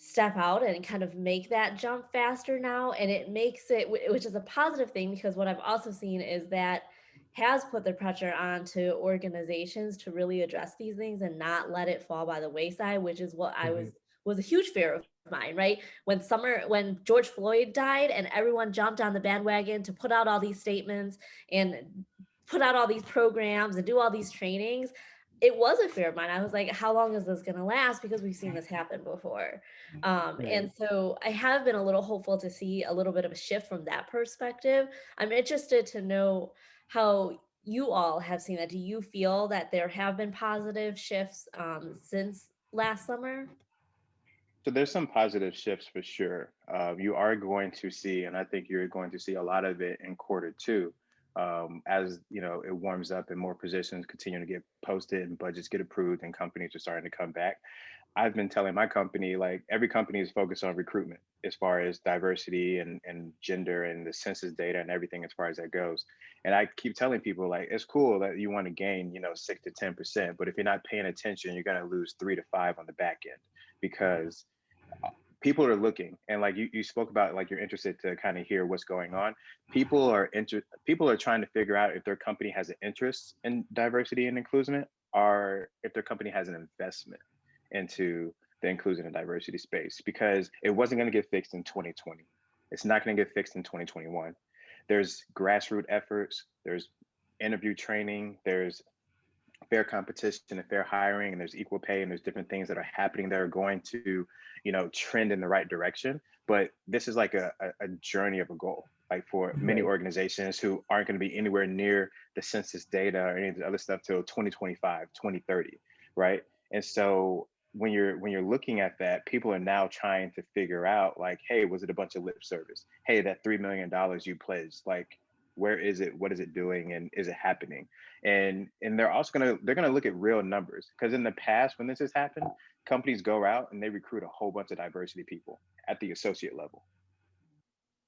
step out and kind of make that jump faster now. And it makes it, which is a positive thing, because what I've also seen is that has put the pressure onto organizations to really address these things and not let it fall by the wayside, which is what I was a huge fear of mine, right? When George Floyd died and everyone jumped on the bandwagon to put out all these statements and put out all these programs and do all these trainings, it was a fear of mine. I was like, how long is this going to last? Because we've seen this happen before. And so I have been a little hopeful to see a little bit of a shift from that perspective. I'm interested to know how you all have seen that. Do you feel that there have been positive shifts since last summer? So there's some positive shifts for sure. You are going to see, and I think you're going to see a lot of it in quarter 2, as it warms up and more positions continue to get posted and budgets get approved and companies are starting to come back. I've been telling my company, like every company is focused on recruitment as far as diversity and gender and the census data and everything as far as that goes. And I keep telling people, like, it's cool that you want to gain, 6 to 10%, but if you're not paying attention, you're going to lose 3 to 5 on the back end, because people are looking. And like you spoke about, like, you're interested to kind of hear what's going on. People are trying to figure out if their company has an interest in diversity and inclusion, or if their company has an investment into the inclusion and diversity space, because it wasn't going to get fixed in 2020. It's not going to get fixed in 2021. There's grassroots efforts, there's interview training, there's fair competition and fair hiring, and there's equal pay, and there's different things that are happening that are going to, trend in the right direction. But this is like a journey of a goal, like for many organizations who aren't going to be anywhere near the census data or any of the other stuff till 2025, 2030, right? And so when you're looking at that, people are now trying to figure out, like, hey, was it a bunch of lip service? Hey, that $3 million you pledged, like, where is it? What is it doing? And is it happening? And they're also gonna look at real numbers, because in the past, when this has happened, companies go out and they recruit a whole bunch of diversity people at the associate level.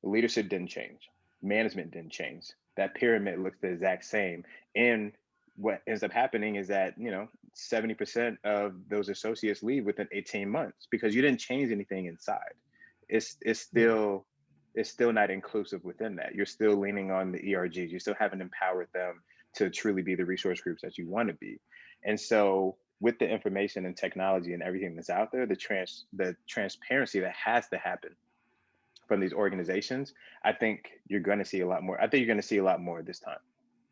The leadership didn't change, management didn't change, that pyramid looks the exact same. And what ends up happening is that 70% of those associates leave within 18 months because you didn't change anything inside. It's still not inclusive within that. You're still leaning on the ERGs. You still haven't empowered them to truly be the resource groups that you want to be. And so with the information and technology and everything that's out there, the transparency that has to happen from these organizations, I think you're going to see a lot more. I think you're going to see a lot more this time,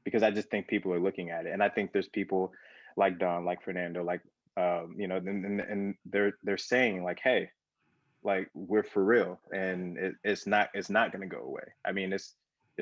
because I just think people are looking at it. And I think there's people like Don, like Fernando, like, and they're saying, like, hey, like we're for real, and it's not going to go away. I mean, it's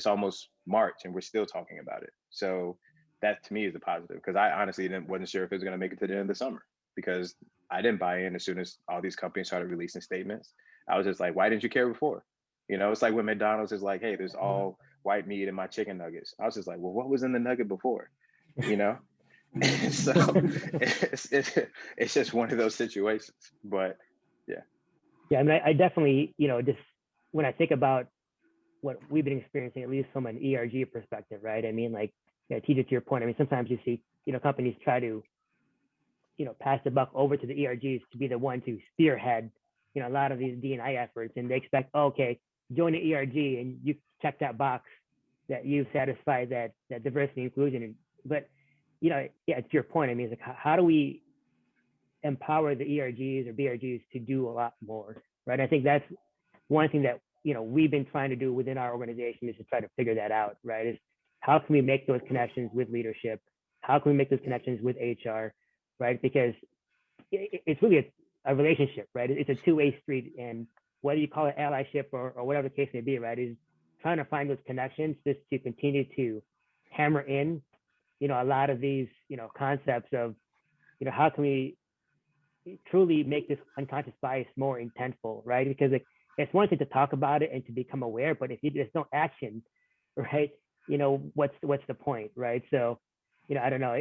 almost March and we're still talking about it. So that to me is a positive, because I honestly wasn't sure if it was going to make it to the end of the summer, because I didn't buy in as soon as all these companies started releasing statements. I was just like, why didn't you care before? You know, it's like when McDonald's is like, hey, there's all white meat in my chicken nuggets. I was just like, well, what was in the nugget before? You know? So it's just one of those situations. But yeah. Yeah, I mean, I definitely, just when I think about what we've been experiencing, at least from an ERG perspective, right? I mean, like, TJ, to your point, I mean, sometimes you see, companies try to, pass the buck over to the ERGs to be the one to spearhead, a lot of these D&I efforts, and they expect, oh, okay, join the ERG and you check that box that you've satisfied that diversity and inclusion. But, yeah, to your point, I mean, it's like, how do we empower the ERGs or BRGs to do a lot more, right? I think that's one thing that, we've been trying to do within our organization, is to try to figure that out, right? Is how can we make those connections with leadership? How can we make those connections with HR, right? Because it's really a relationship, right? It's a two-way street, and whether you call it allyship or whatever the case may be, right, is trying to find those connections just to continue to hammer in, a lot of these, concepts of, how can we truly make this unconscious bias more intentful, right? Because it's one thing to talk about it and to become aware, but if there's no action, right, what's the point, right? So, I don't know.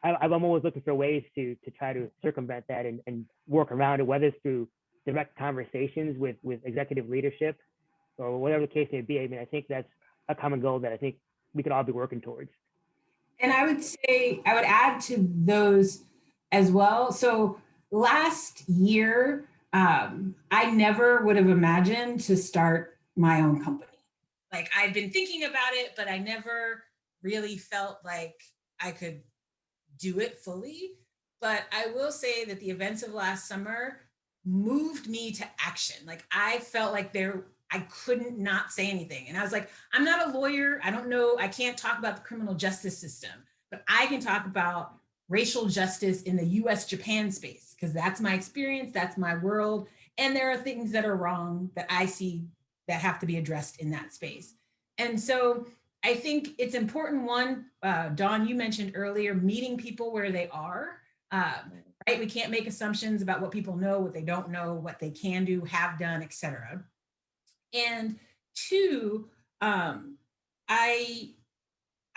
I'm always looking for ways to try to circumvent that and work around it, whether it's through direct conversations with executive leadership or whatever the case may be. I mean, I think that's a common goal that I think we could all be working towards. And I would say, I would add to those as well. So last year, I never would have imagined to start my own company. Like, I'd been thinking about it, but I never really felt like I could do it fully. But I will say that the events of last summer moved me to action. Like, I felt like I couldn't not say anything. And I was like, I'm not a lawyer. I don't know. I can't talk about the criminal justice system, but I can talk about racial justice in the US-Japan space, because that's my experience. That's my world. And there are things that are wrong that I see that have to be addressed in that space. And so I think it's important. One, Dawn, you mentioned earlier, meeting people where they are, right? We can't make assumptions about what people know, what they don't know, what they can do, have done, et cetera. And two,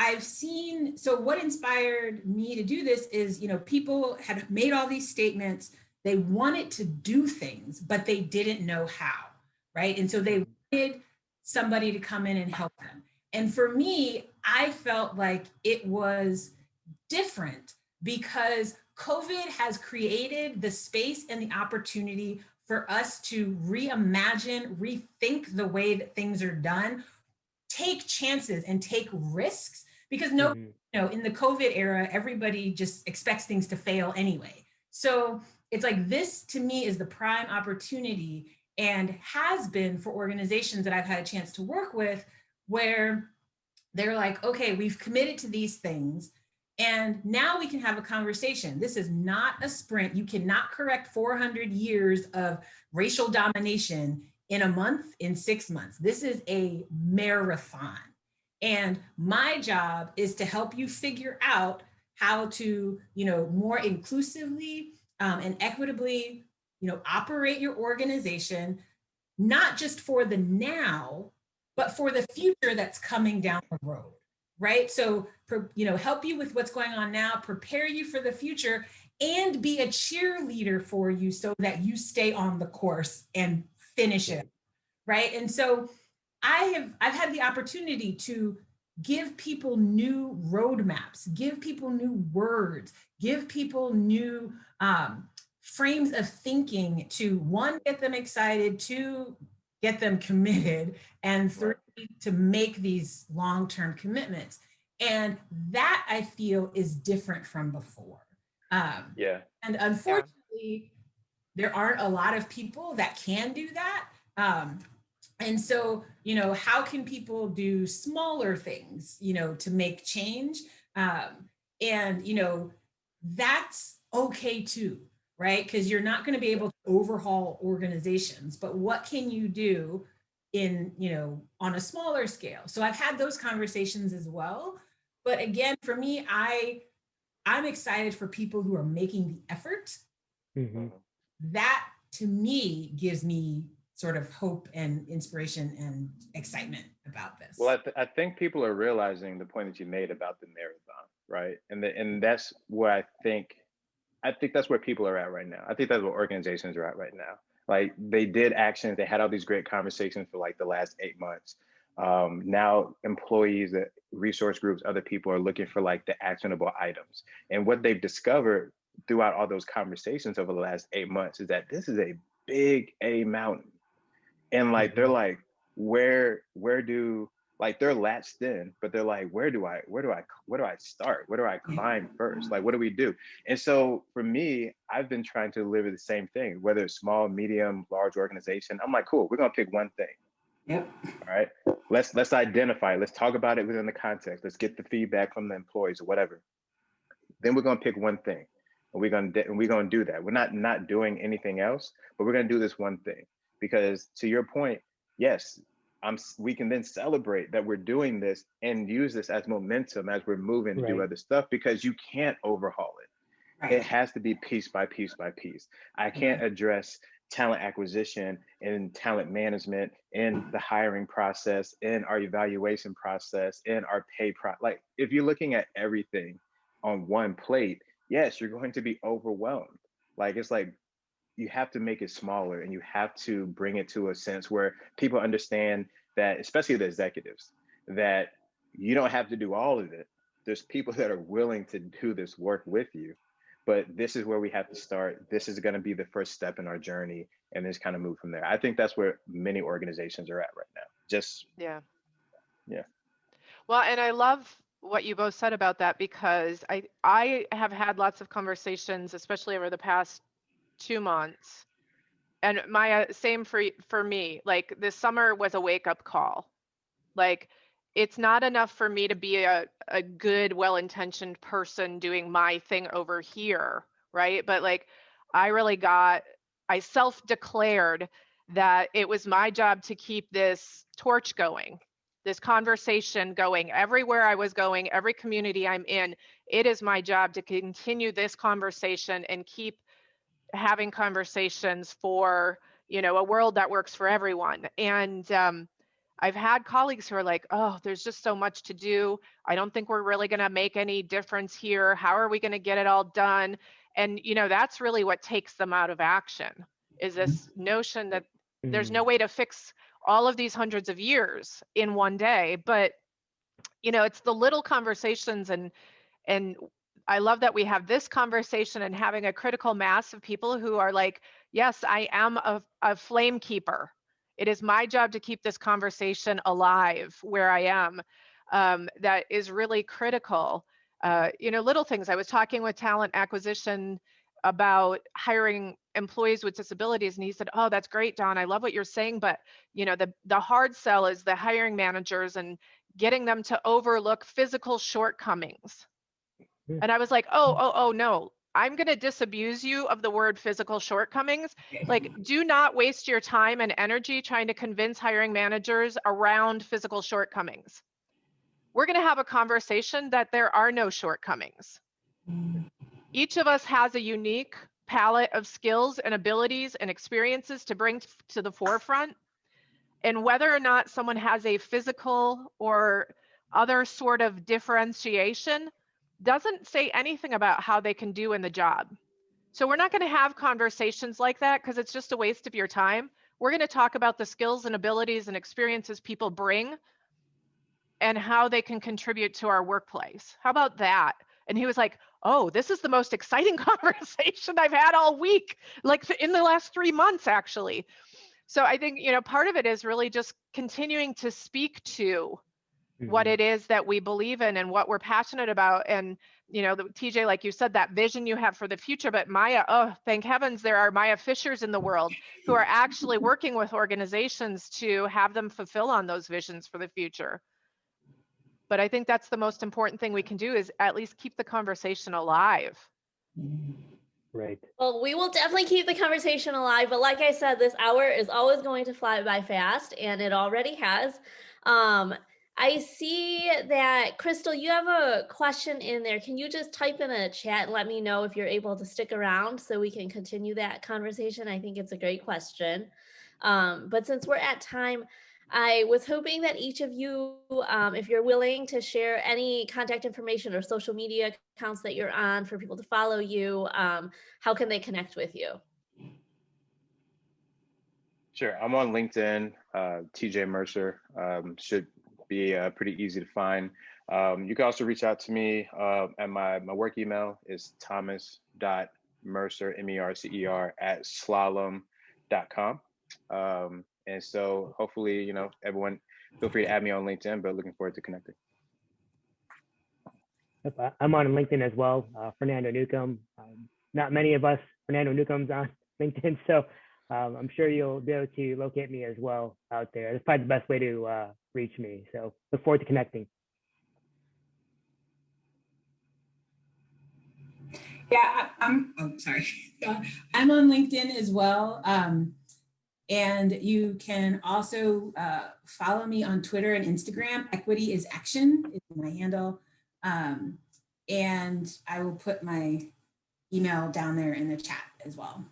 I've seen, so what inspired me to do this is, people had made all these statements, they wanted to do things, but they didn't know how, right? And so they wanted somebody to come in and help them. And for me, I felt like it was different because COVID has created the space and the opportunity for us to reimagine, rethink the way that things are done, take chances and take risks, because in the COVID era, everybody just expects things to fail anyway. So it's like, this to me is the prime opportunity, and has been for organizations that I've had a chance to work with, where they're like, okay, we've committed to these things, and now we can have a conversation. This is not a sprint. You cannot correct 400 years of racial domination in a month, in 6 months. This is a marathon. And my job is to help you figure out how to, more inclusively and equitably, operate your organization, not just for the now, but for the future that's coming down the road, right? So, help you with what's going on now, prepare you for the future, and be a cheerleader for you so that you stay on the course and finish it, right? And so I've had the opportunity to give people new roadmaps, give people new words, give people new frames of thinking to, one, get them excited, two, get them committed, and three, to make these long-term commitments. And that, I feel, is different from before. And unfortunately, there aren't a lot of people that can do that. And so, how can people do smaller things, to make change? And, that's okay too. right? Because you're not going to be able to overhaul organizations, but what can you do in, on a smaller scale? So I've had those conversations as well. But again, for me, I'm excited for people who are making the effort. Mm-hmm. That to me gives me sort of hope and inspiration and excitement about this. Well, I think people are realizing the point that you made about the marathon, right? And that's where I think that's where people are at right now. I think that's where organizations are at right now. Like they did actions, they had all these great conversations for like the last 8 months. Now employees, resource groups, other people are looking for like the actionable items. And what they've discovered throughout all those conversations over the last 8 months is that this is a big A mountain. And like they're like, where do, like they're latched in, but they're like, where do I start? Where do I climb first? Like, what do we do? And so for me, I've been trying to deliver the same thing, whether it's small, medium, large organization. I'm like, cool, we're gonna pick one thing. Yep. All right. Let's identify, let's talk about it within the context. Let's get the feedback from the employees or whatever. Then we're gonna pick one thing. And we're gonna do that. We're not doing anything else, but we're gonna do this one thing. Because to your point, yes, we can then celebrate that we're doing this and use this as momentum as we're moving to do other stuff, because you can't overhaul it. Right. It has to be piece by piece by piece. I can't address talent acquisition and talent management in the hiring process, in our evaluation process, in our pay like if you're looking at everything on one plate, yes, you're going to be overwhelmed. Like it's like you have to make it smaller, and you have to bring it to a sense where people understand that, especially the executives, that you don't have to do all of it. There's people that are willing to do this work with you, but this is where we have to start. This is going to be the first step in our journey, and just kind of move from there. I think that's where many organizations are at right now. Just Yeah. Yeah. Well, and I love what you both said about that, because I have had lots of conversations, especially over the past 2 months. And Maya, same for me. Like this summer was a wake-up call. Like it's not enough for me to be a good, well-intentioned person doing my thing over here, right? But like I self-declared that it was my job to keep this torch going, this conversation going everywhere I was going, every community I'm in. It is my job to continue this conversation and keep having conversations for, a world that works for everyone. And I've had colleagues who are like, oh, there's just so much to do. I don't think we're really going to make any difference here. How are we going to get it all done? And, that's really what takes them out of action, is this notion that there's no way to fix all of these hundreds of years in one day. But, it's the little conversations, and I love that we have this conversation and having a critical mass of people who are like, yes, I am a flame keeper. It is my job to keep this conversation alive where I am. That is really critical. Little things. I was talking with talent acquisition about hiring employees with disabilities, and he said, oh, that's great, Dawn. I love what you're saying, but the hard sell is the hiring managers and getting them to overlook physical shortcomings. And I was like, oh, no, I'm going to disabuse you of the word physical shortcomings. Like, do not waste your time and energy trying to convince hiring managers around physical shortcomings. We're going to have a conversation that there are no shortcomings. Each of us has a unique palette of skills and abilities and experiences to bring to the forefront. And whether or not someone has a physical or other sort of differentiation doesn't say anything about how they can do in the job. So we're not going to have conversations like that because it's just a waste of your time. We're going to talk about the skills and abilities and experiences people bring and how they can contribute to our workplace. How about that? And he was like, oh, this is the most exciting conversation I've had all week, like in the last 3 months, actually. So I think, part of it is really just continuing to speak to what it is that we believe in and what we're passionate about. And, TJ, like you said, that vision you have for the future, but Maya, oh, thank heavens there are Maya Fishers in the world who are actually working with organizations to have them fulfill on those visions for the future. But I think that's the most important thing we can do, is at least keep the conversation alive. Right. Well, we will definitely keep the conversation alive. But like I said, this hour is always going to fly by fast, and it already has. I see that, Crystal, you have a question in there. Can you just type in a chat and let me know if you're able to stick around so we can continue that conversation? I think it's a great question. But since we're at time, I was hoping that each of you, if you're willing to share any contact information or social media accounts that you're on for people to follow you, how can they connect with you? Sure. I'm on LinkedIn, TJ Mercer. Should be pretty easy to find. You can also reach out to me at my work email is thomas.mercer, MERCER, at slalom.com. And so hopefully, you know, everyone feel free to add me on LinkedIn, but looking forward to connecting. Yep, I'm on LinkedIn as well, Fernando Nucum. Not many of us Fernando Nucums on LinkedIn, so I'm sure you'll be able to locate me as well out there. That's probably the best way to reach me. So look forward to connecting. Yeah, sorry. I'm on LinkedIn as well. And you can also follow me on Twitter and Instagram. Equity is Action is my handle. And I will put my email down there in the chat as well.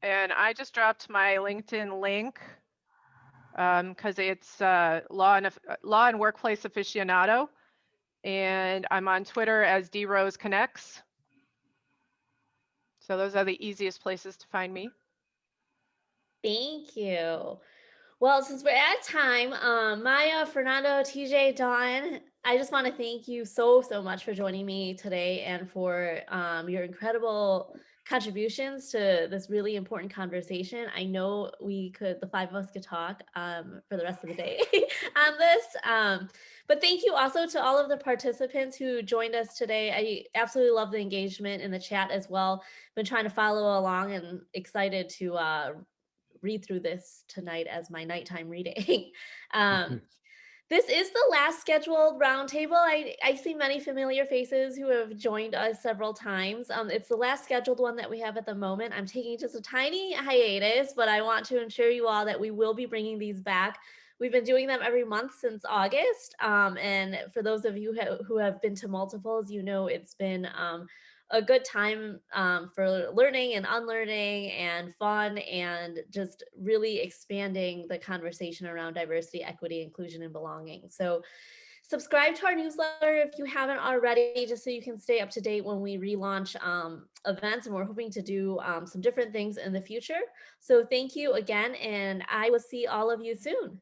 And I just dropped my LinkedIn link because it's law and workplace aficionado. And I'm on Twitter as DRoseConnects. So those are the easiest places to find me. Thank you. Well, since we're at time, Maya, Fernando, TJ, Dawn, I just want to thank you so much for joining me today and for your incredible contributions to this really important conversation. I know the five of us could talk for the rest of the day on this. But thank you also to all of the participants who joined us today. I absolutely love the engagement in the chat as well. Been trying to follow along and excited to read through this tonight as my nighttime reading. This is the last scheduled roundtable. I see many familiar faces who have joined us several times. It's the last scheduled one that we have at the moment. I'm taking just a tiny hiatus, but I want to assure you all that we will be bringing these back. We've been doing them every month since August. And for those of you who have been to multiples, you know it's been a good time for learning and unlearning and fun and just really expanding the conversation around diversity, equity, inclusion, and belonging. So subscribe to our newsletter if you haven't already, just so you can stay up to date when we relaunch events, and we're hoping to do some different things in the future. So thank you again, and I will see all of you soon.